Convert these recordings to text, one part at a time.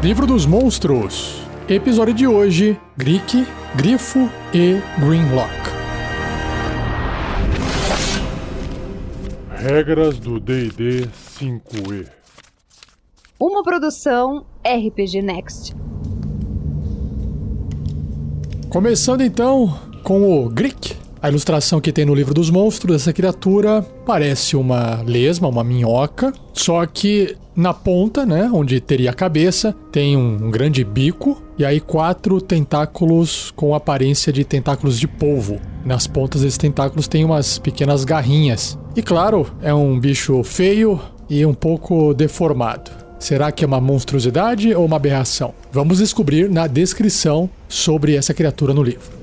Livro dos Monstros. Episódio de hoje, Grick, Grifo e Grimlock. Regras do D&D 5e. Uma produção RPG Next. Começando então com o Grick. A ilustração que tem no Livro dos Monstros dessa criatura parece uma lesma, uma minhoca, só que na ponta, né, onde teria a cabeça, tem um grande bico e aí 4 tentáculos com aparência de tentáculos de polvo. Nas pontas desses tentáculos tem umas pequenas garrinhas. E claro, é um bicho feio e um pouco deformado. Será que é uma monstruosidade ou uma aberração? Vamos descobrir na descrição sobre essa criatura no livro.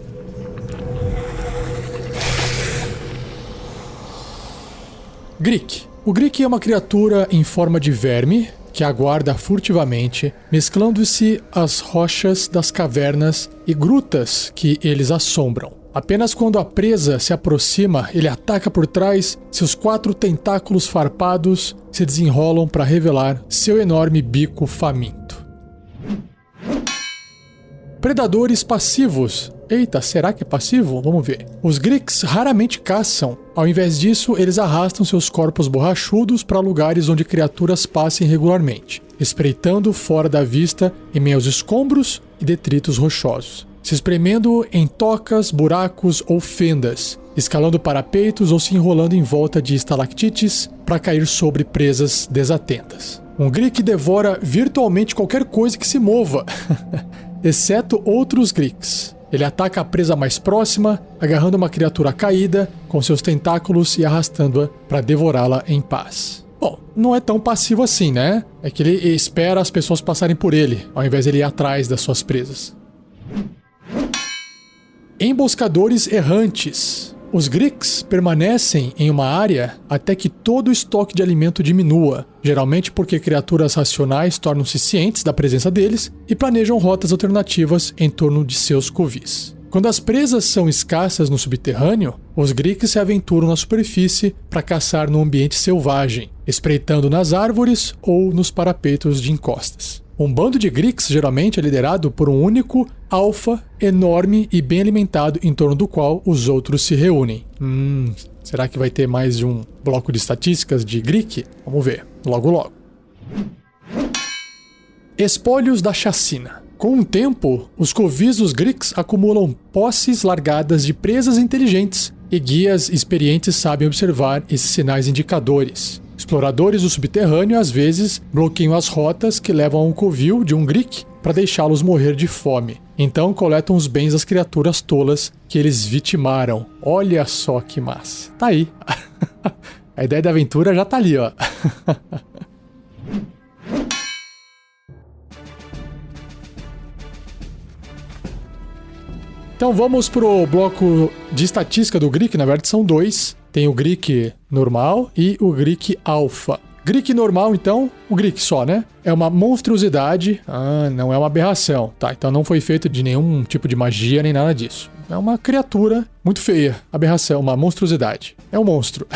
Grick. O Grick é uma criatura em forma de verme que aguarda furtivamente, mesclando-se às rochas das cavernas e grutas que eles assombram. Apenas quando a presa se aproxima, ele ataca por trás, seus 4 tentáculos farpados se desenrolam para revelar seu enorme bico faminto. Predadores passivos. Eita, será que é passivo? Vamos ver. Os Gricks raramente caçam. Ao invés disso, eles arrastam seus corpos borrachudos para lugares onde criaturas passem regularmente, espreitando fora da vista em meio aos escombros e detritos rochosos, se espremendo em tocas, buracos ou fendas, escalando parapeitos ou se enrolando em volta de estalactites para cair sobre presas desatentas. Um Grick devora virtualmente qualquer coisa que se mova, exceto outros Gricks. Ele ataca a presa mais próxima, agarrando uma criatura caída com seus tentáculos e arrastando-a para devorá-la em paz. Bom, não é tão passivo assim, né? É que ele espera as pessoas passarem por ele, ao invés de ele ir atrás das suas presas. Emboscadores errantes. Os Gricks permanecem em uma área até que todo o estoque de alimento diminua, geralmente porque criaturas racionais tornam-se cientes da presença deles e planejam rotas alternativas em torno de seus covis. Quando as presas são escassas no subterrâneo, os Gricks se aventuram na superfície para caçar no ambiente selvagem, espreitando nas árvores ou nos parapeitos de encostas. Um bando de Gricks geralmente é liderado por um único alfa enorme e bem alimentado em torno do qual os outros se reúnem. Será que vai ter mais de um bloco de estatísticas de Grick? Vamos ver, logo logo. Espólios da chacina. Com o tempo, os covis dos Gricks acumulam posses largadas de presas inteligentes e guias experientes sabem observar esses sinais indicadores. Exploradores do subterrâneo às vezes bloqueiam as rotas que levam a um covil de um Grick para deixá-los morrer de fome. Então coletam os bens das criaturas tolas que eles vitimaram. Olha só que massa. Tá aí. A ideia da aventura já tá ali, ó. Então vamos pro bloco de estatística do Grick. Na verdade são 2. Tem o Grick normal e o Grick alfa. Grick normal, então, o Grick só, né? É uma monstruosidade. Não é uma aberração. Tá, então não foi feito de nenhum tipo de magia nem nada disso. É uma criatura muito feia. Aberração, uma monstruosidade. É um monstro.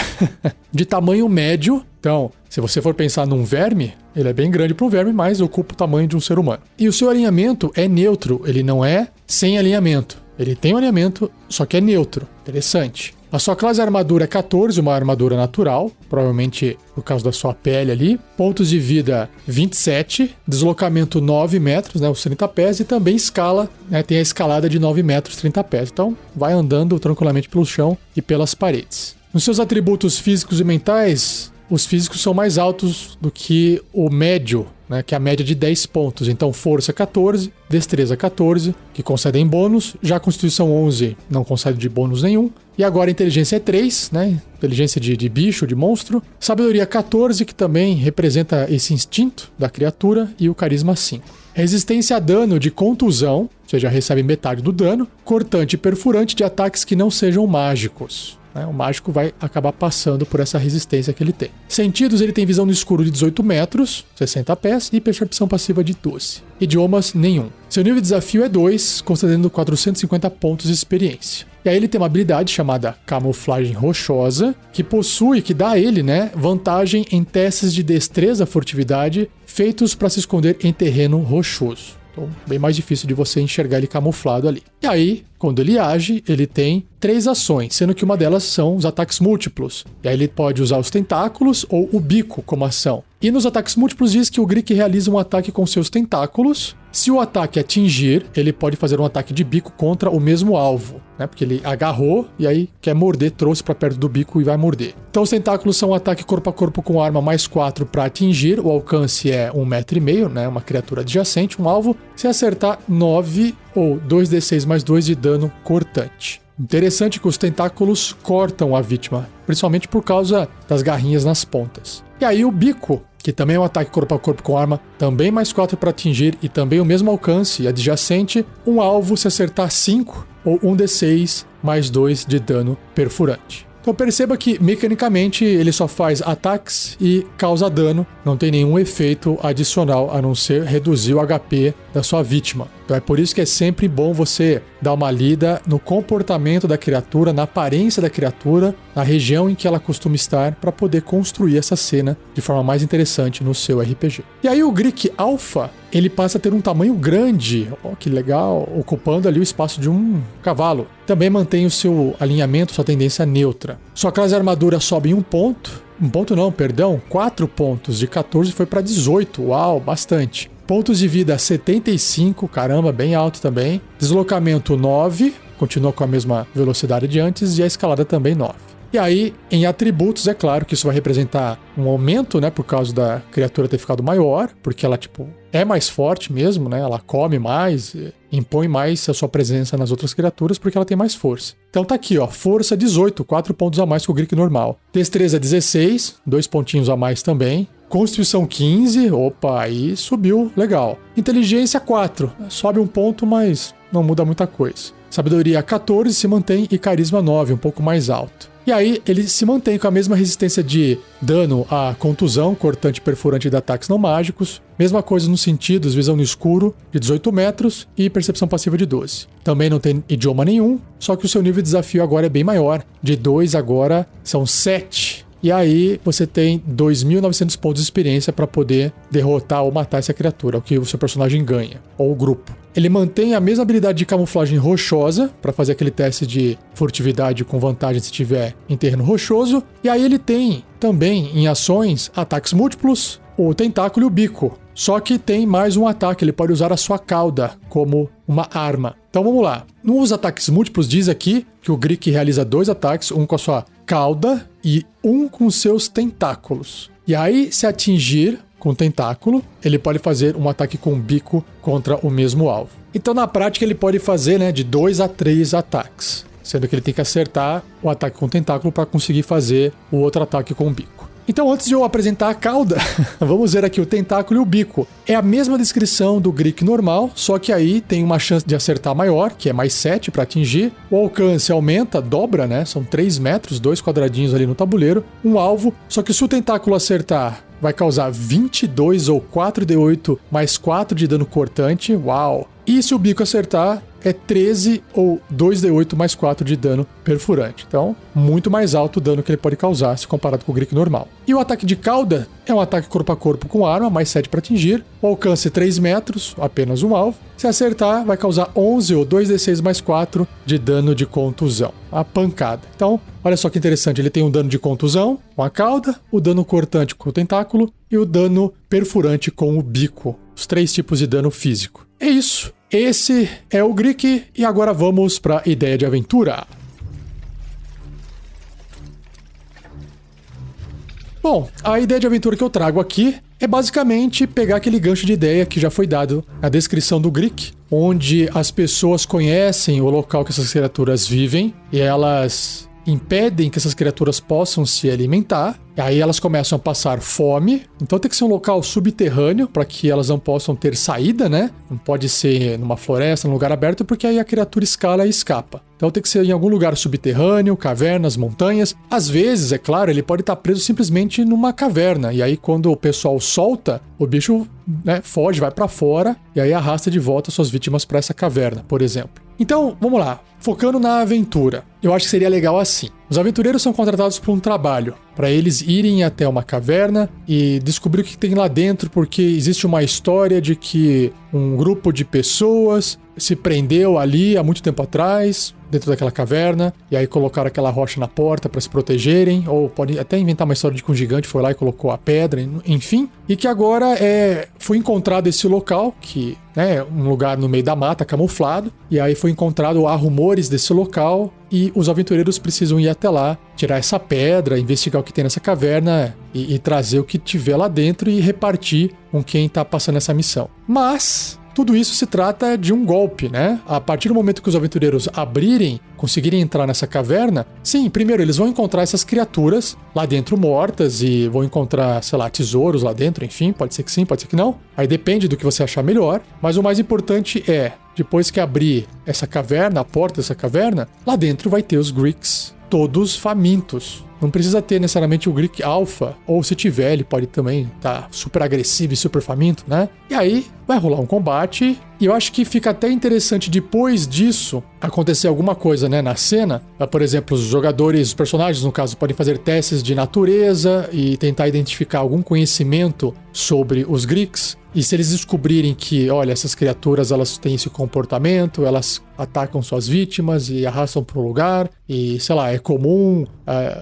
De tamanho médio. Então, se você for pensar num verme, ele é bem grande para um verme, mas ocupa o tamanho de um ser humano. E o seu alinhamento é neutro. Ele não é sem alinhamento. Ele tem um alinhamento, só que é neutro. Interessante. A sua classe de armadura é 14, uma armadura natural, provavelmente por causa da sua pele ali. Pontos de vida 27, deslocamento 9 metros, né, os 30 pés, e também escala, né, tem a escalada de 9 metros, 30 pés. Então vai andando tranquilamente pelo chão e pelas paredes. Nos seus atributos físicos e mentais, os físicos são mais altos do que o médio, né, que é a média de 10 pontos. Então força 14, destreza 14, que concedem bônus. Já a constituição 11 não concede de bônus nenhum. E agora a inteligência é 3, né? Inteligência de bicho, de monstro. Sabedoria 14, que também representa esse instinto da criatura. E o carisma 5. Resistência a dano de contusão, ou seja, recebe metade do dano. Cortante e perfurante de ataques que não sejam mágicos. né? O mágico vai acabar passando por essa resistência que ele tem. Sentidos, ele tem visão no escuro de 18 metros, 60 pés, e percepção passiva de 12. Idiomas, nenhum. Seu nível de desafio é 2, concedendo 450 pontos de experiência. E aí ele tem uma habilidade chamada Camuflagem Rochosa, que dá a ele, né, vantagem em testes de destreza, furtividade, feitos para se esconder em terreno rochoso. Então, bem mais difícil de você enxergar ele camuflado ali. E aí, quando ele age, ele tem 3 ações, sendo que uma delas são os ataques múltiplos. E aí ele pode usar os tentáculos ou o bico como ação. E nos ataques múltiplos diz que o Grick realiza um ataque com seus tentáculos. Se o ataque atingir, ele pode fazer um ataque de bico contra o mesmo alvo, né? Porque ele agarrou e aí quer morder, trouxe para perto do bico e vai morder. Então os tentáculos são um ataque corpo a corpo com arma mais 4 para atingir. O alcance é 1,5 m, né? Uma criatura adjacente, um alvo. Se acertar, 9 ou 2d6 mais 2 de dano cortante. Interessante que os tentáculos cortam a vítima, principalmente por causa das garrinhas nas pontas. E aí o bico, que também é um ataque corpo a corpo com arma, também mais 4 para atingir e também o mesmo alcance adjacente, um alvo se acertar 5 ou 1d6 mais 2 de dano perfurante. Então perceba que mecanicamente ele só faz ataques e causa dano, não tem nenhum efeito adicional a não ser reduzir o HP da sua vítima. Então é por isso que é sempre bom você dar uma lida no comportamento da criatura, na aparência da criatura, na região em que ela costuma estar, para poder construir essa cena de forma mais interessante no seu RPG. E aí o Grick Alpha, ele passa a ter um tamanho grande, que legal, ocupando ali o espaço de um cavalo. Também mantém o seu alinhamento, sua tendência neutra. Sua classe de armadura sobe em 1 ponto. 4 pontos, de 14 foi para 18, uau, bastante. Pontos de vida 75, caramba, bem alto também. Deslocamento 9, continua com a mesma velocidade de antes, e a escalada também 9. E aí, em atributos, é claro que isso vai representar um aumento, né, por causa da criatura ter ficado maior, porque ela, é mais forte mesmo, né, ela come mais, impõe mais a sua presença nas outras criaturas, porque ela tem mais força. Então tá aqui, força 18, 4 pontos a mais que o Grick normal. Destreza 16, 2 pontinhos a mais também. Constituição 15, opa, aí subiu, legal. Inteligência 4, sobe 1 ponto, mas não muda muita coisa. Sabedoria 14 se mantém e carisma 9, um pouco mais alto. E aí ele se mantém com a mesma resistência de dano à contusão, cortante, perfurante de ataques não mágicos. Mesma coisa nos sentidos, visão no escuro de 18 metros e percepção passiva de 12. Também não tem idioma nenhum, só que o seu nível de desafio agora é bem maior. De 2 agora são 7. E aí você tem 2.900 pontos de experiência para poder derrotar ou matar essa criatura, o que o seu personagem ganha, ou o grupo. Ele mantém a mesma habilidade de camuflagem rochosa, para fazer aquele teste de furtividade com vantagem se tiver em terreno rochoso. E aí ele tem também em ações ataques múltiplos, o tentáculo e o bico. Só que tem mais um ataque, ele pode usar a sua cauda como uma arma. Então vamos lá. Nos ataques múltiplos diz aqui que o Grick realiza 2 ataques, um com a sua cauda e um com seus tentáculos. E aí, se atingir com o tentáculo, ele pode fazer um ataque com o bico contra o mesmo alvo. Então na prática ele pode fazer, né, de 2 a 3 ataques, sendo que ele tem que acertar o ataque com o tentáculo para conseguir fazer o outro ataque com o bico. Então, antes de eu apresentar a cauda, vamos ver aqui o tentáculo e o bico. É a mesma descrição do Grick normal, só que aí tem uma chance de acertar maior, que é mais 7 para atingir. O alcance aumenta, dobra, né? São 3 metros, 2 quadradinhos ali no tabuleiro. Um alvo, só que se o tentáculo acertar, vai causar 22 ou 4d8 mais 4 de dano cortante. Uau! E se o bico acertar, é 13 ou 2d8 mais 4 de dano perfurante. Então, muito mais alto o dano que ele pode causar se comparado com o Grick normal. E o ataque de cauda é um ataque corpo a corpo com arma, mais 7 para atingir. O alcance 3 metros, apenas um alvo. Se acertar, vai causar 11 ou 2d6 mais 4 de dano de contusão. A pancada. Então, olha só que interessante. Ele tem um dano de contusão com a cauda, o dano cortante com o tentáculo e o dano perfurante com o bico. Os 3 tipos de dano físico. É isso. Esse é o Grick e agora vamos para a ideia de aventura. Bom, a ideia de aventura que eu trago aqui é basicamente pegar aquele gancho de ideia que já foi dado na descrição do Grick, onde as pessoas conhecem o local que essas criaturas vivem e elas impedem que essas criaturas possam se alimentar. E aí elas começam a passar fome. Então tem que ser um local subterrâneo para que elas não possam ter saída, né? Não pode ser numa floresta, num lugar aberto, porque aí a criatura escala e escapa. Então tem que ser em algum lugar subterrâneo, cavernas, montanhas. Às vezes, é claro, ele pode estar preso simplesmente numa caverna. E aí quando o pessoal solta, o bicho, né, foge, vai para fora e aí arrasta de volta suas vítimas para essa caverna, por exemplo. Então, vamos lá. Focando na aventura. Eu acho que seria legal assim. Os aventureiros são contratados por um trabalho, para eles irem até uma caverna e descobrir o que tem lá dentro, porque existe uma história de que um grupo de pessoas se prendeu ali há muito tempo atrás, dentro daquela caverna, e aí colocaram aquela rocha na porta para se protegerem, ou pode até inventar uma história de que um gigante foi lá e colocou a pedra, enfim, e que agora foi encontrado esse local, que é um lugar no meio da mata, camuflado, e aí foi encontrado, há rumores desse local, e os aventureiros precisam ir até lá, tirar essa pedra, investigar o que tem nessa caverna e trazer o que tiver lá dentro e repartir com quem tá passando essa missão. Mas tudo isso se trata de um golpe, né? A partir do momento que os aventureiros conseguirem entrar nessa caverna, sim, primeiro eles vão encontrar essas criaturas lá dentro mortas e vão encontrar, sei lá, tesouros lá dentro, enfim, pode ser que sim, pode ser que não. Aí depende do que você achar melhor, mas o mais importante é, depois que abrir essa caverna, a porta dessa caverna, lá dentro vai ter os Greeks, todos famintos. Não precisa ter necessariamente o Greek Alpha, ou se tiver, ele pode também estar super agressivo e super faminto, né? E aí vai rolar um combate, e eu acho que fica até interessante depois disso acontecer alguma coisa, né, na cena. Por exemplo, os personagens, no caso, podem fazer testes de natureza e tentar identificar algum conhecimento sobre os Greeks. E se eles descobrirem que, olha, essas criaturas, elas têm esse comportamento, elas atacam suas vítimas e arrastam para um lugar, e, sei lá, é comum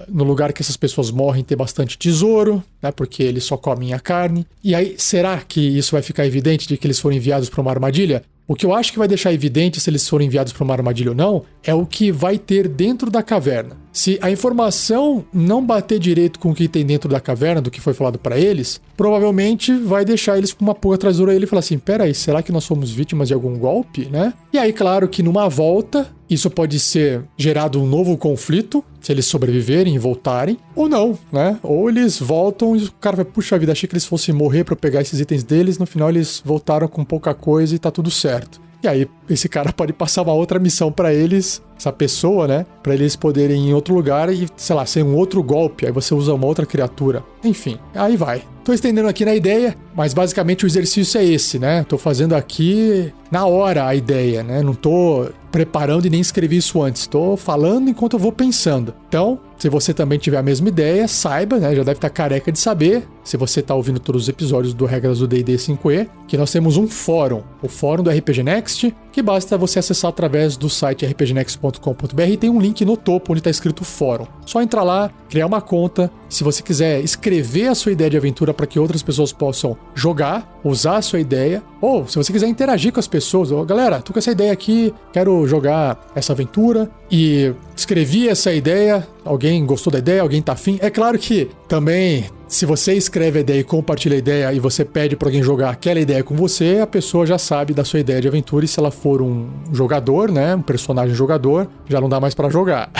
no lugar que essas pessoas morrem ter bastante tesouro, né, porque eles só comem a carne. E aí, será que isso vai ficar evidente de que eles foram enviados para uma armadilha? O que eu acho que vai deixar evidente se eles forem enviados para uma armadilha ou não é o que vai ter dentro da caverna. Se a informação não bater direito com o que tem dentro da caverna, do que foi falado para eles, provavelmente vai deixar eles com uma pulga atrás da orelha e falar assim, peraí, será que nós somos vítimas de algum golpe, né? E aí, claro que numa volta, isso pode ser gerado um novo conflito, se eles sobreviverem e voltarem, ou não, né? Ou eles voltam e o cara vai, puxa vida, achei que eles fossem morrer para pegar esses itens deles, no final eles voltaram com pouca coisa e tá tudo certo. E aí, esse cara pode passar uma outra missão pra eles, essa pessoa, né? Pra eles poderem ir em outro lugar e, sei lá, ser um outro golpe. Aí você usa uma outra criatura. Enfim, aí vai. Tô estendendo aqui na ideia, mas basicamente o exercício é esse, né? Tô fazendo aqui na hora a ideia, né? Não tô preparando e nem escrevi isso antes. Tô falando enquanto eu vou pensando. Então, se você também tiver a mesma ideia, saiba, né? Já deve estar careca de saber, se você tá ouvindo todos os episódios do Regras do D&D 5e, que nós temos um fórum, o fórum do RPG Next, que basta você acessar através do site rpgnext.com.br e tem um link no topo onde está escrito fórum. Só entrar lá, criar uma conta. Se você quiser escrever a sua ideia de aventura para que outras pessoas possam jogar, usar a sua ideia, ou se você quiser interagir com as pessoas, galera, tô com essa ideia aqui, quero jogar essa aventura e escrevi essa ideia, alguém gostou da ideia, alguém tá afim. É claro que também, se você escreve a ideia e compartilha a ideia e você pede para alguém jogar aquela ideia com você, a pessoa já sabe da sua ideia de aventura e se ela for um jogador, né, um personagem jogador, já não dá mais para jogar.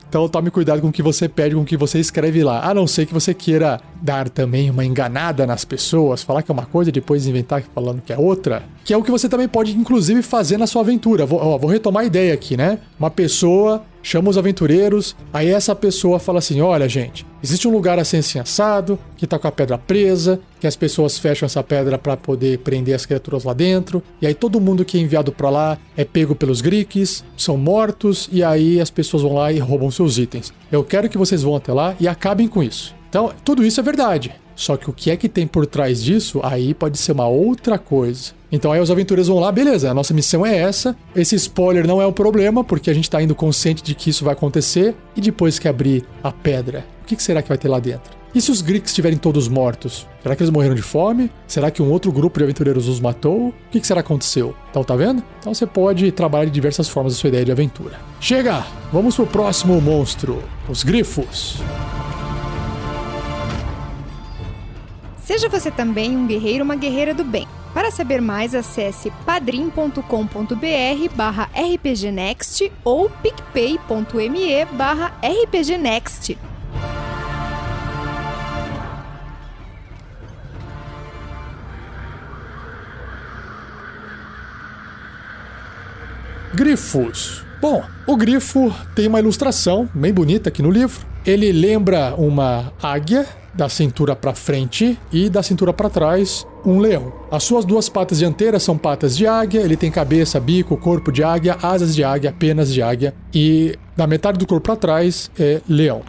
Então tome cuidado com o que você pede, com o que você escreve lá. A não ser que você queira dar também uma enganada nas pessoas, falar que é uma coisa e depois inventar falando que é outra. Que é o que você também pode, inclusive, fazer na sua aventura. Vou retomar a ideia aqui, né? Uma pessoa chama os aventureiros, aí essa pessoa fala assim, olha, gente, existe um lugar assim assado, que tá com a pedra presa, que as pessoas fecham essa pedra para poder prender as criaturas lá dentro, e aí todo mundo que é enviado para lá é pego pelos Greeks, são mortos, e aí as pessoas vão lá e roubam seus itens. Eu quero que vocês vão até lá e acabem com isso. Então, tudo isso é verdade. Só que o que é que tem por trás disso, aí pode ser uma outra coisa. Então aí os aventureiros vão lá, beleza, a nossa missão é essa. Esse spoiler não é o problema, porque a gente tá indo consciente de que isso vai acontecer. E depois que abrir a pedra, o que será que vai ter lá dentro? E se os Greeks estiverem todos mortos? Será que eles morreram de fome? Será que um outro grupo de aventureiros os matou? O que será que aconteceu? Então tá vendo? Então você pode trabalhar de diversas formas a sua ideia de aventura. Chega! Vamos pro próximo monstro, os grifos. Seja você também um guerreiro ou uma guerreira do bem. Para saber mais, acesse padrim.com.br/rpgnext ou picpay.me/rpgnext. Grifos. Bom, o grifo tem uma ilustração bem bonita aqui no livro. Ele lembra uma águia da cintura para frente e da cintura para trás um leão. As suas duas patas dianteiras são patas de águia, ele tem cabeça, bico, corpo de águia, asas de águia, penas de águia e na metade do corpo para trás é leão.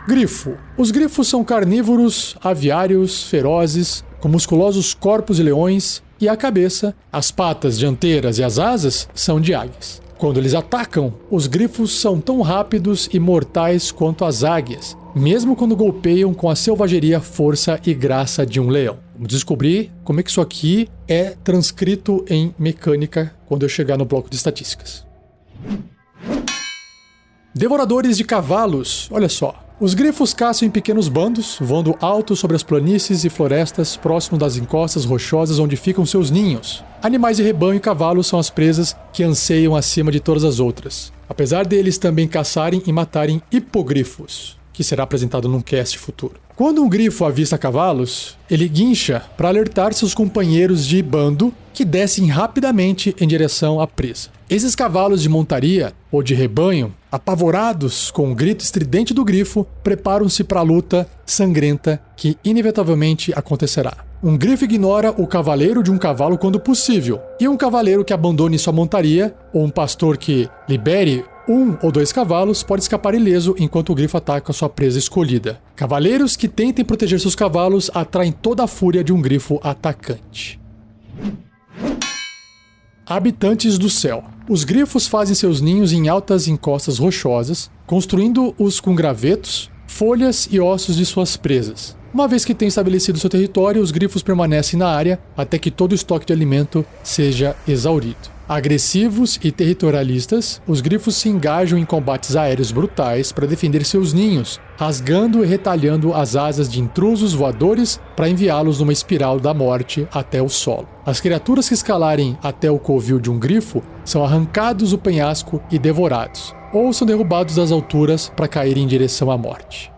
Grifo. Os grifos são carnívoros, aviários, ferozes, com musculosos corpos de leões e a cabeça, as patas dianteiras e as asas são de águias. Quando eles atacam, os grifos são tão rápidos e mortais quanto as águias, mesmo quando golpeiam com a selvageria, força e graça de um leão. Vamos descobrir como é que isso aqui é transcrito em mecânica quando eu chegar no bloco de estatísticas. Devoradores de cavalos, olha só. Os grifos caçam em pequenos bandos, voando alto sobre as planícies e florestas próximo das encostas rochosas onde ficam seus ninhos. Animais de rebanho e cavalos são as presas que anseiam acima de todas as outras, apesar deles também caçarem e matarem hipogrifos, que será apresentado num cast futuro. Quando um grifo avista cavalos, ele guincha para alertar seus companheiros de bando que descem rapidamente em direção à presa. Esses cavalos de montaria ou de rebanho, apavorados com o grito estridente do grifo, preparam-se para a luta sangrenta que inevitavelmente acontecerá. Um grifo ignora o cavaleiro de um cavalo quando possível, e um cavaleiro que abandone sua montaria, ou um pastor que libere um ou dois cavalos, pode escapar ileso enquanto o grifo ataca sua presa escolhida. Cavaleiros que tentem proteger seus cavalos atraem toda a fúria de um grifo atacante. Habitantes do céu. Os grifos fazem seus ninhos em altas encostas rochosas, construindo-os com gravetos, folhas e ossos de suas presas. Uma vez que têm estabelecido seu território, os grifos permanecem na área até que todo o estoque de alimento seja exaurido. Agressivos e territorialistas, os grifos se engajam em combates aéreos brutais para defender seus ninhos, rasgando e retalhando as asas de intrusos voadores para enviá-los numa espiral da morte até o solo. As criaturas que escalarem até o covil de um grifo são arrancados do penhasco e devorados, ou são derrubados das alturas para caírem em direção à morte.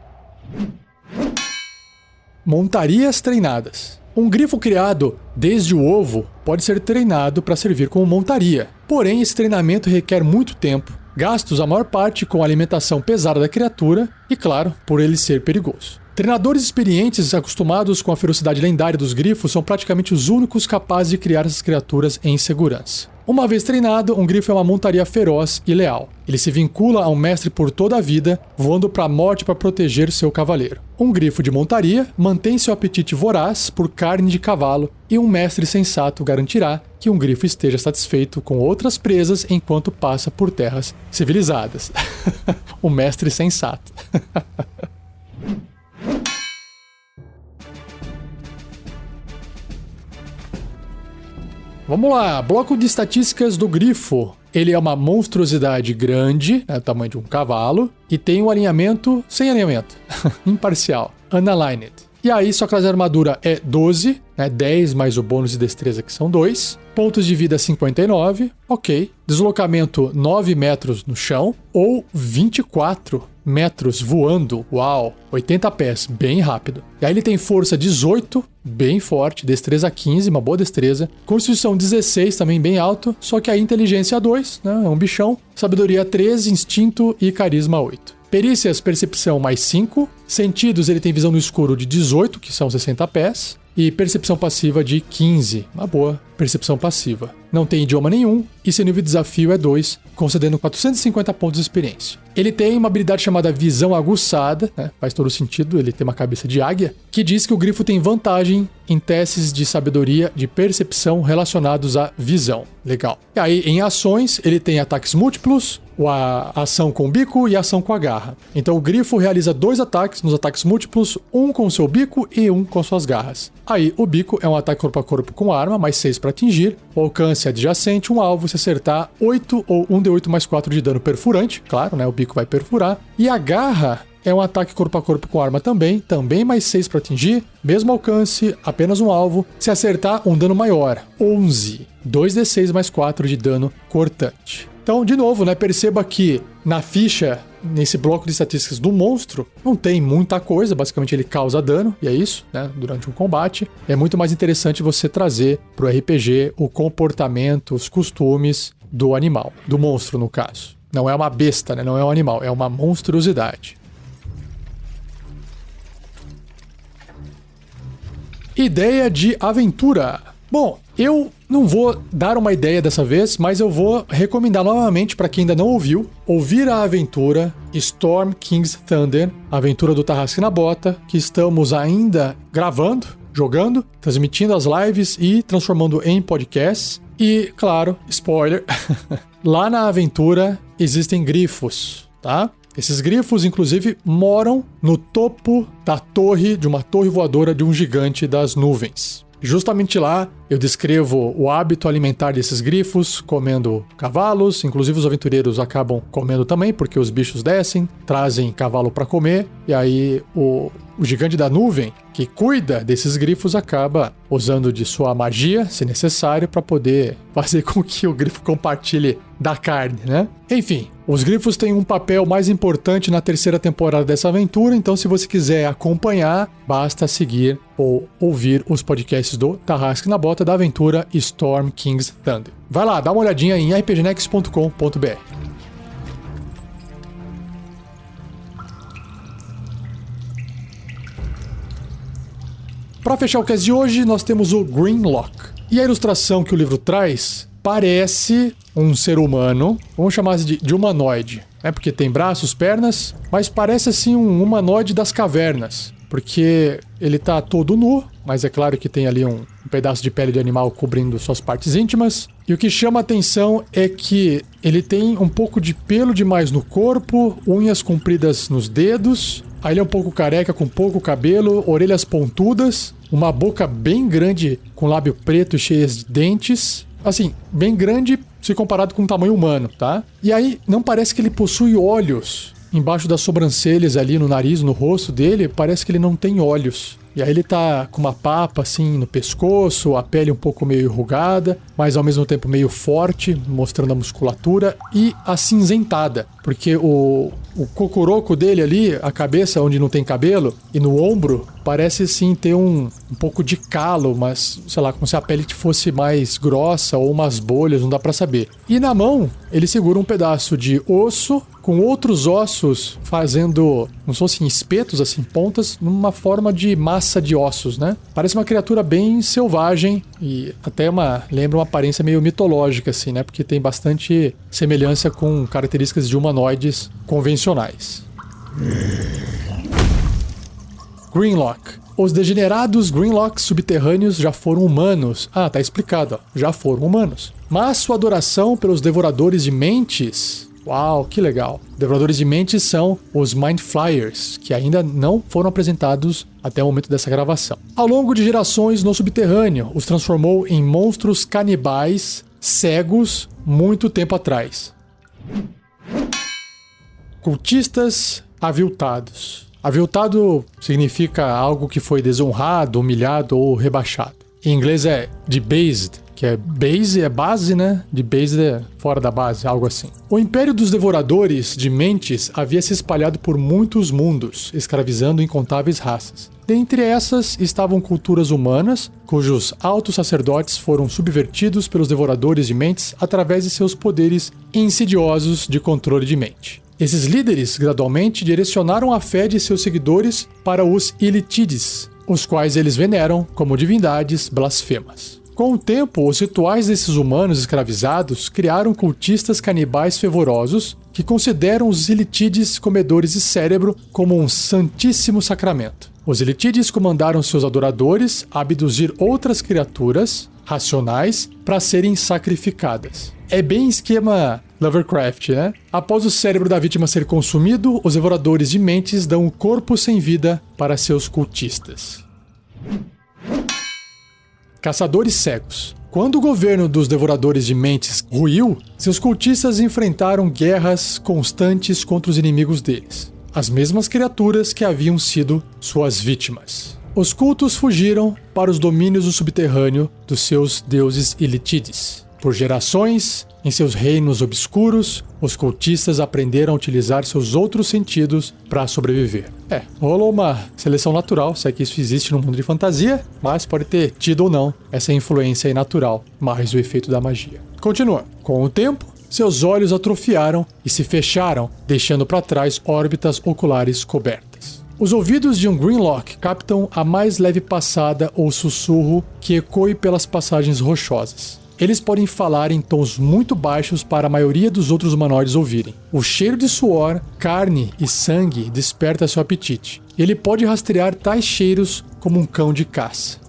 Montarias treinadas. Um grifo criado desde o ovo pode ser treinado para servir como montaria. Porém, esse treinamento requer muito tempo, gastos a maior parte com a alimentação pesada da criatura e, claro, por ele ser perigoso. Treinadores experientes acostumados com a ferocidade lendária dos grifos são praticamente os únicos capazes de criar essas criaturas em segurança. Uma vez treinado, um grifo é uma montaria feroz e leal. Ele se vincula a um mestre por toda a vida, voando para a morte para proteger seu cavaleiro. Um grifo de montaria mantém seu apetite voraz por carne de cavalo e um mestre sensato garantirá que um grifo esteja satisfeito com outras presas enquanto passa por terras civilizadas. O mestre sensato. Vamos lá, bloco de estatísticas do grifo. Ele é uma monstruosidade grande, tamanho de um cavalo, e tem um alinhamento sem alinhamento, imparcial, unaligned. E aí sua classe de armadura é 12, 10 mais o bônus de destreza que são 2. Pontos de vida 59, ok. Deslocamento 9 metros no chão ou 24 metros voando, uau, 80 pés, bem rápido. E aí ele tem força 18, bem forte, destreza 15, uma boa destreza. Constituição 16, também bem alto, só que a inteligência 2, é um bichão. Sabedoria 13, instinto e carisma 8. Perícias, percepção mais 5. Sentidos, ele tem visão no escuro de 18, que são 60 pés. E percepção passiva de 15, uma boa percepção passiva. Não tem idioma nenhum e seu nível de desafio é 2, concedendo 450 pontos de experiência. Ele tem uma habilidade chamada visão aguçada, faz todo sentido, ele tem uma cabeça de águia, que diz que o grifo tem vantagem em testes de sabedoria de percepção relacionados à visão. Legal. E aí, em ações, ele tem ataques múltiplos, a ação com o bico e a ação com a garra. Então o grifo realiza 2 ataques nos ataques múltiplos, um com seu bico e um com suas garras. Aí o bico é um ataque corpo a corpo com arma, mais 6 para atingir. O alcance adjacente, um alvo, se acertar 8 ou 1d8 mais 4 de dano perfurante. Claro, o bico vai perfurar. E a garra é um ataque corpo a corpo com arma também mais 6 para atingir, mesmo alcance, apenas um alvo. Se acertar, um dano maior, 11. 2d6 mais 4 de dano cortante. Então, de novo, né, perceba que na ficha, nesse bloco de estatísticas do monstro, não tem muita coisa, basicamente ele causa dano, e é isso, né, durante um combate. É muito mais interessante você trazer pro RPG o comportamento, os costumes do animal, do monstro no caso. Não é uma besta, né, não é um animal, é uma monstruosidade. Ideia de aventura. Bom, eu não vou dar uma ideia dessa vez, mas eu vou recomendar novamente para quem ainda não ouviu, ouvir a aventura Storm King's Thunder, a aventura do Tarrasque na Bota, que estamos ainda gravando, jogando, transmitindo as lives e transformando em podcasts. E, claro, spoiler, lá na aventura existem grifos, tá? Esses grifos, inclusive, moram no topo da torre, de uma torre voadora de um gigante das nuvens. Justamente lá, eu descrevo o hábito alimentar desses grifos, comendo cavalos. Inclusive, os aventureiros acabam comendo também, porque os bichos descem, trazem cavalo para comer. E aí, o gigante da nuvem, que cuida desses grifos, acaba usando de sua magia, se necessário, para poder fazer com que o grifo compartilhe da carne, né? Enfim, os grifos têm um papel mais importante na terceira temporada dessa aventura, então se você quiser acompanhar, basta seguir ou ouvir os podcasts do Tarrasque na Bota da aventura Storm King's Thunder. Vai lá, dá uma olhadinha em rpgnext.com.br. Para fechar o cast de hoje, nós temos o Grimlock. E a ilustração que o livro traz parece um ser humano, vamos chamar de humanoide, né? Porque tem braços, pernas, mas parece assim um humanoide das cavernas, porque ele tá todo nu, mas é claro que tem ali um pedaço de pele de animal cobrindo suas partes íntimas. E o que chama a atenção é que ele tem um pouco de pelo demais no corpo, unhas compridas nos dedos. Aí ele é um pouco careca, com pouco cabelo, orelhas pontudas, uma boca bem grande, com lábio preto e cheias de dentes. Assim, bem grande se comparado com o tamanho humano, tá? E aí, não parece que ele possui olhos. Embaixo das sobrancelhas ali, no nariz, no rosto dele, parece que ele não tem olhos. E aí ele tá com uma papa assim no pescoço, a pele um pouco meio enrugada, mas ao mesmo tempo meio forte, mostrando a musculatura, e acinzentada, porque o cocoroco dele ali, a cabeça onde não tem cabelo, e no ombro, parece sim ter um pouco de calo, mas sei lá, como se a pele fosse mais grossa ou umas bolhas, não dá pra saber. E na mão, ele segura um pedaço de osso com outros ossos fazendo, como se fossem espetos, assim, pontas, numa forma de massa de ossos, né? Parece uma criatura bem selvagem e até lembra uma aparência meio mitológica, assim, né? Porque tem bastante semelhança com características de humanoides convencionais. Grimlock. Os degenerados Grimlocks subterrâneos já foram humanos. Ah, tá explicado, ó. Já foram humanos. Mas sua adoração pelos devoradores de mentes... Uau, que legal. Devoradores de mentes são os Mind Flayers, que ainda não foram apresentados até o momento dessa gravação. Ao longo de gerações no subterrâneo, os transformou em monstros canibais, cegos, muito tempo atrás. Cultistas aviltados. Aviltado significa algo que foi desonrado, humilhado ou rebaixado. Em inglês é debased, que é base, né? Debased é fora da base, algo assim. O Império dos Devoradores de Mentes havia se espalhado por muitos mundos, escravizando incontáveis raças. Dentre essas estavam culturas humanas, cujos altos sacerdotes foram subvertidos pelos Devoradores de Mentes através de seus poderes insidiosos de controle de mente. Esses líderes, gradualmente, direcionaram a fé de seus seguidores para os Illitides, os quais eles veneram como divindades blasfemas. Com o tempo, os rituais desses humanos escravizados criaram cultistas canibais fervorosos que consideram os Illitides comedores de cérebro como um santíssimo sacramento. Os Illitides comandaram seus adoradores a abduzir outras criaturas racionais para serem sacrificadas. É bem esquema Lovecraft, né? Após o cérebro da vítima ser consumido, os devoradores de mentes dão um corpo sem vida para seus cultistas. Caçadores cegos. Quando o governo dos devoradores de mentes ruiu, seus cultistas enfrentaram guerras constantes contra os inimigos deles. as mesmas criaturas que haviam sido suas vítimas. Os cultos fugiram para os domínios do subterrâneo dos seus deuses Ilítides. Por gerações, em seus reinos obscuros, os cultistas aprenderam a utilizar seus outros sentidos para sobreviver. Rolou uma seleção natural, se é que isso existe no mundo de fantasia, mas pode ter tido ou não essa influência aí natural, mais o efeito da magia. Continua. Com o tempo, seus olhos atrofiaram e se fecharam, deixando para trás órbitas oculares cobertas. Os ouvidos de um Grimlock captam a mais leve passada ou sussurro que ecoe pelas passagens rochosas. Eles podem falar em tons muito baixos para a maioria dos outros humanoides ouvirem. O cheiro de suor, carne e sangue desperta seu apetite. Ele pode rastrear tais cheiros como um cão de caça.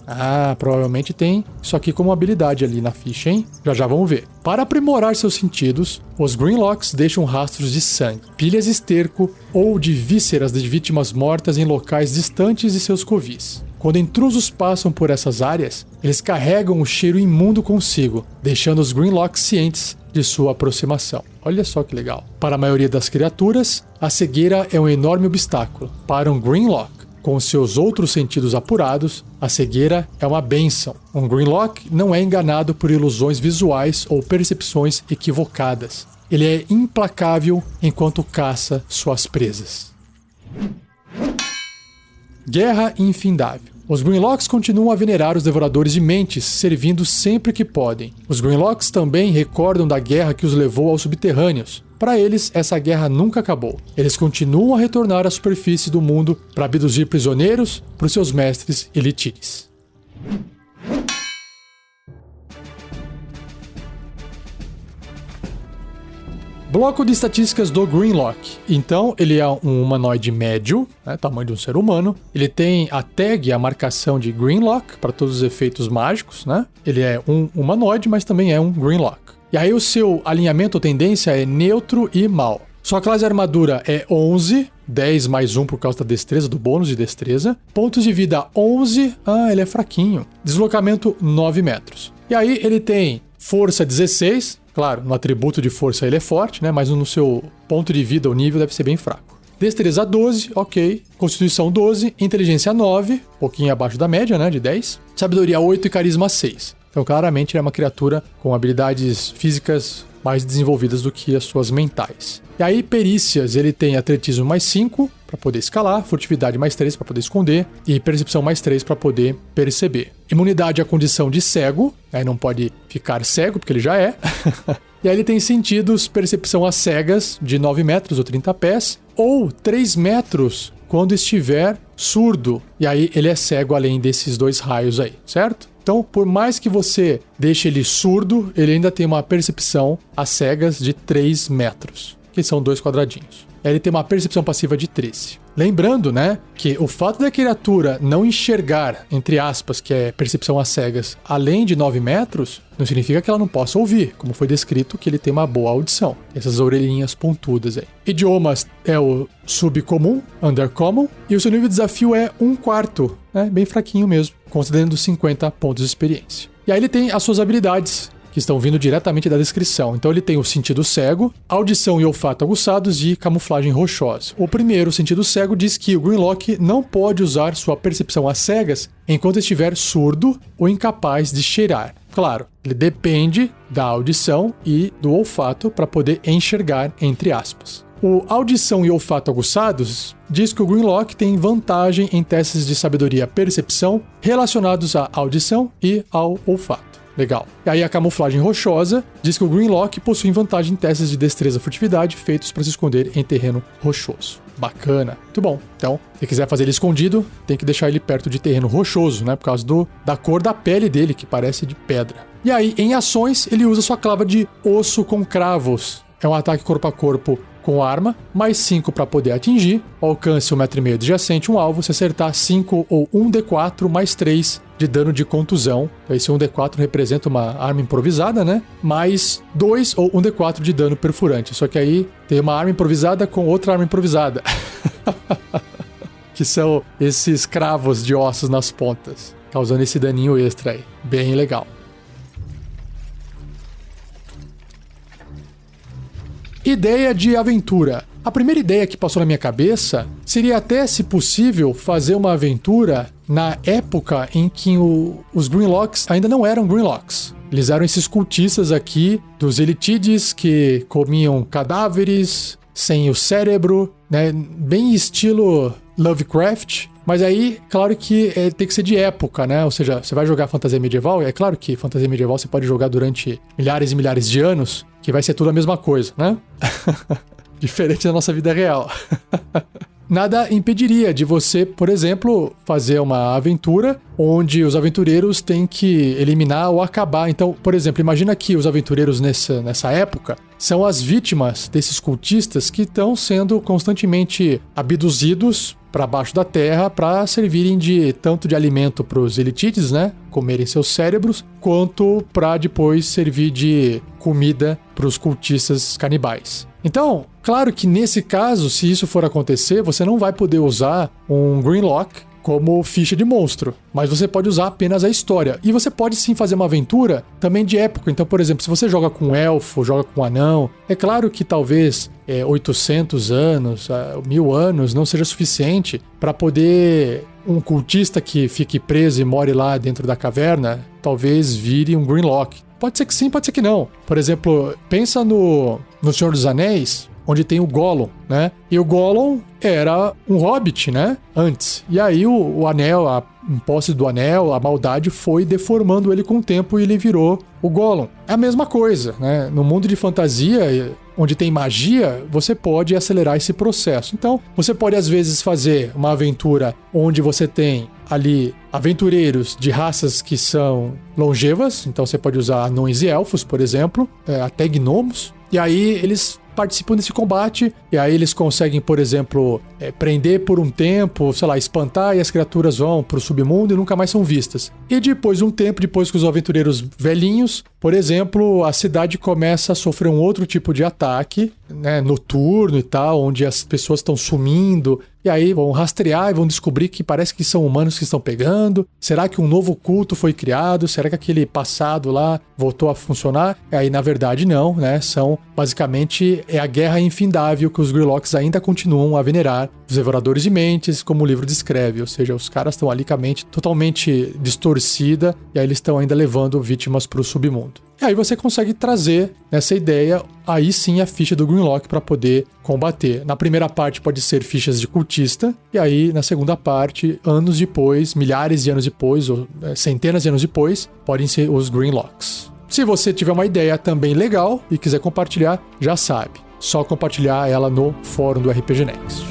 Provavelmente tem isso aqui como habilidade ali na ficha, hein? Já vamos ver. Para aprimorar seus sentidos, os Grimlocks deixam rastros de sangue, pilhas de esterco ou de vísceras de vítimas mortas em locais distantes de seus covis. Quando intrusos passam por essas áreas, eles carregam o cheiro imundo consigo, deixando os Grimlocks cientes de sua aproximação. Olha só que legal. Para a maioria das criaturas, a cegueira é um enorme obstáculo. Para um Grimlock, com seus outros sentidos apurados, a cegueira é uma bênção. Um Grimlock não é enganado por ilusões visuais ou percepções equivocadas. Ele é implacável enquanto caça suas presas. Guerra infindável. Os Grimlocks continuam a venerar os devoradores de mentes, servindo sempre que podem. Os Grimlocks também recordam da guerra que os levou aos subterrâneos. Para eles, essa guerra nunca acabou. Eles continuam a retornar à superfície do mundo para abduzir prisioneiros para os seus mestres Ilítides. Bloco de estatísticas do Grimlock. Então, ele é um humanoide médio, tamanho de um ser humano. Ele tem a tag, a marcação de Grimlock, para todos os efeitos mágicos, Ele é um humanoide, mas também é um Grimlock. E aí o seu alinhamento ou tendência é neutro e mal. Sua classe de armadura é 11, 10 mais 1 por causa da destreza, do bônus de destreza. Pontos de vida 11, ele é fraquinho. Deslocamento 9 metros. E aí ele tem força 16, claro, no atributo de força ele é forte, mas no seu ponto de vida o nível deve ser bem fraco. Destreza 12, ok. Constituição 12, inteligência 9, um pouquinho abaixo da média, de 10. Sabedoria 8 e carisma 6. Então, claramente, ele é uma criatura com habilidades físicas mais desenvolvidas do que as suas mentais. E aí, perícias, ele tem atletismo mais 5 para poder escalar, furtividade mais 3 para poder esconder e percepção mais 3 para poder perceber. Imunidade à condição de cego, aí não pode ficar cego, porque ele já é. E aí ele tem sentidos, percepção às cegas de 9 metros ou 30 pés, ou 3 metros quando estiver surdo. E aí ele é cego além desses 2 raios aí, certo? Então, por mais que você deixe ele surdo, ele ainda tem uma percepção às cegas de 3 metros, que são 2 quadradinhos. Ele tem uma percepção passiva de 13. Lembrando, que o fato da criatura não enxergar, entre aspas, que é percepção às cegas, além de 9 metros, não significa que ela não possa ouvir, como foi descrito que ele tem uma boa audição. Essas orelhinhas pontudas aí. Idiomas é o subcomum, undercommon, e o seu nível de desafio é 1/4, bem fraquinho mesmo, considerando 50 pontos de experiência. E aí ele tem as suas habilidades, que estão vindo diretamente da descrição. Então ele tem o sentido cego, audição e olfato aguçados e camuflagem rochosa. O primeiro, o sentido cego, diz que o Grimlock não pode usar sua percepção às cegas enquanto estiver surdo ou incapaz de cheirar. Claro, ele depende da audição e do olfato para poder enxergar, entre aspas. O audição e olfato aguçados diz que o Grimlock tem vantagem em testes de sabedoria e percepção relacionados à audição e ao olfato. Legal. E aí a camuflagem rochosa diz que o Grimlock possui vantagem em testes de destreza e furtividade feitos para se esconder em terreno rochoso. Bacana. Muito bom. Então, se quiser fazer ele escondido, tem que deixar ele perto de terreno rochoso, por causa da cor da pele dele, que parece de pedra. E aí, em ações, ele usa sua clava de osso com cravos. É um ataque corpo a corpo com arma, mais 5 para poder atingir, alcance 1,5 m adjacente um alvo, se acertar 5 ou 1d4 mais 3 de dano de contusão. Esse 1d4 representa uma arma improvisada, mais 2 ou 1d4 de dano perfurante. Só que aí tem uma arma improvisada com outra arma improvisada. Que são esses cravos de ossos nas pontas, causando esse daninho extra aí. Bem legal. Ideia de aventura. A primeira ideia que passou na minha cabeça seria até, se possível, fazer uma aventura na época em que os Grimlocks ainda não eram Grimlocks. Eles eram esses cultistas aqui dos Elitides que comiam cadáveres, sem o cérebro, né? Bem estilo Lovecraft. Mas aí, claro que tem que ser de época, né? Ou seja, você vai jogar fantasia medieval, é claro que fantasia medieval você pode jogar durante milhares e milhares de anos, que vai ser tudo a mesma coisa, né? Diferente da nossa vida real. Nada impediria de você, por exemplo, fazer uma aventura onde os aventureiros têm que eliminar ou acabar. Então, por exemplo, imagina que os aventureiros nessa época são as vítimas desses cultistas que estão sendo constantemente abduzidos para baixo da terra para servirem tanto de alimento para os Elitides, né, comerem seus cérebros, quanto para depois servir de comida para os cultistas canibais. Então, claro que nesse caso, se isso for acontecer, você não vai poder usar um Grimlock como ficha de monstro, mas você pode usar apenas a história. E você pode sim fazer uma aventura também de época. Então, por exemplo, se você joga com um elfo, joga com um anão, é claro que talvez 800 anos, 1000 anos não seja suficiente para poder um cultista que fique preso e more lá dentro da caverna, talvez vire um Grimlock. Pode ser que sim, pode ser que não. Por exemplo, pensa no Senhor dos Anéis, onde tem o Gollum, né? E o Gollum era um hobbit, né? Antes. E aí o anel, a posse do anel, a maldade foi deformando ele com o tempo e ele virou o Gollum. É a mesma coisa, né? No mundo de fantasia, onde tem magia, você pode acelerar esse processo. Então, você pode às vezes fazer uma aventura onde você tem ali aventureiros de raças que são longevas. Então, você pode usar anões e elfos, por exemplo, até gnomos. E aí, eles participam desse combate, e aí eles conseguem, por exemplo, prender por um tempo, sei lá, espantar, e as criaturas vão pro submundo e nunca mais são vistas. E depois de um tempo, depois que os aventureiros velhinhos, por exemplo, a cidade começa a sofrer um outro tipo de ataque, né, noturno e tal, onde as pessoas estão sumindo, e aí vão rastrear e vão descobrir que parece que são humanos que estão pegando. Será que um novo culto foi criado? Será que aquele passado lá voltou a funcionar? E aí, na verdade, não, né? São, basicamente, a guerra infindável que os Grimlocks ainda continuam a venerar, os devoradores de mentes, como o livro descreve. Ou seja, os caras estão ali com a mente totalmente distorcida, e aí eles estão ainda levando vítimas para o submundo. E aí você consegue trazer nessa ideia, aí sim, a ficha do Grimlock para poder combater. Na primeira parte pode ser fichas de cultista, e aí na segunda parte, anos depois, milhares de anos depois, ou centenas de anos depois, podem ser os Grimlocks. Se você tiver uma ideia também legal e quiser compartilhar, já sabe. Só compartilhar ela no fórum do RPG Next.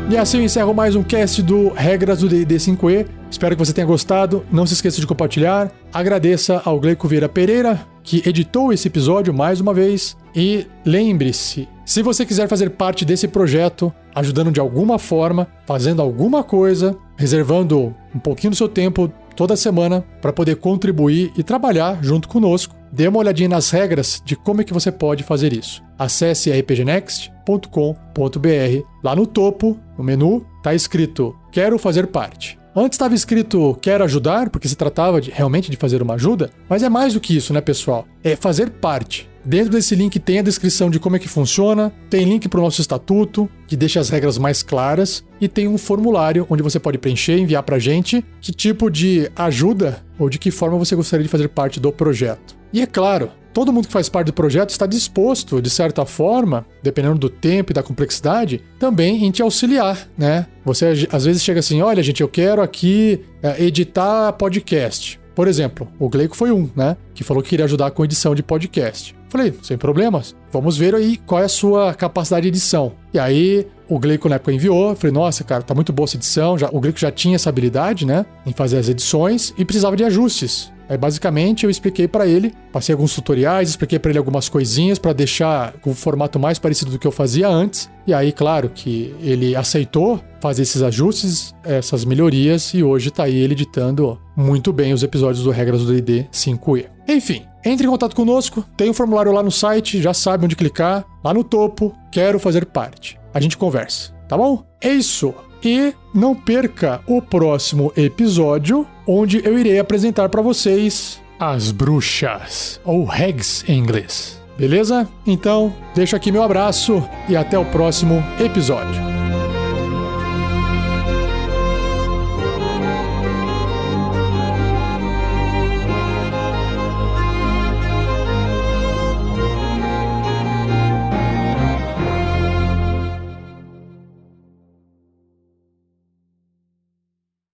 E assim eu encerro mais um cast do Regras do D&D 5e. Espero que você tenha gostado. Não se esqueça de compartilhar. Agradeça ao Gleico Vieira Pereira, que editou esse episódio mais uma vez. E lembre-se, se você quiser fazer parte desse projeto, ajudando de alguma forma, fazendo alguma coisa, reservando um pouquinho do seu tempo toda semana para poder contribuir e trabalhar junto conosco, dê uma olhadinha nas regras de como é que você pode fazer isso. Acesse rpgnext.com.br. Lá no topo, no menu, está escrito Quero fazer parte. Antes estava escrito Quero ajudar, porque se tratava realmente de fazer uma ajuda, mas é mais do que isso, né, pessoal? É fazer parte. Dentro desse link tem a descrição de como é que funciona, tem link para o nosso estatuto, que deixa as regras mais claras, e tem um formulário onde você pode preencher e enviar para a gente que tipo de ajuda ou de que forma você gostaria de fazer parte do projeto. E é claro, todo mundo que faz parte do projeto está disposto, de certa forma, dependendo do tempo e da complexidade, também em te auxiliar, né? Você às vezes chega assim, olha gente, eu quero aqui editar podcast. Por exemplo, o Gleico foi né? Que falou que queria ajudar com edição de podcast. Falei, sem problemas, vamos ver aí qual é a sua capacidade de edição. E aí, o Gleico na época enviou, falei, nossa, cara, tá muito boa essa edição. O Gleico já tinha essa habilidade, né? Em fazer as edições e precisava de ajustes. Aí, basicamente, eu expliquei pra ele, passei alguns tutoriais, expliquei pra ele algumas coisinhas pra deixar o formato mais parecido do que eu fazia antes. E aí, claro que ele aceitou fazer esses ajustes, essas melhorias, e hoje tá aí ele editando muito bem os episódios do Regras do D&D 5e. Enfim, entre em contato conosco, tem um formulário lá no site, já sabe onde clicar, lá no topo, Quero fazer parte. A gente conversa, tá bom? É isso. E não perca o próximo episódio, onde eu irei apresentar para vocês as bruxas, ou hags em inglês. Beleza? Então, deixo aqui meu abraço e até o próximo episódio.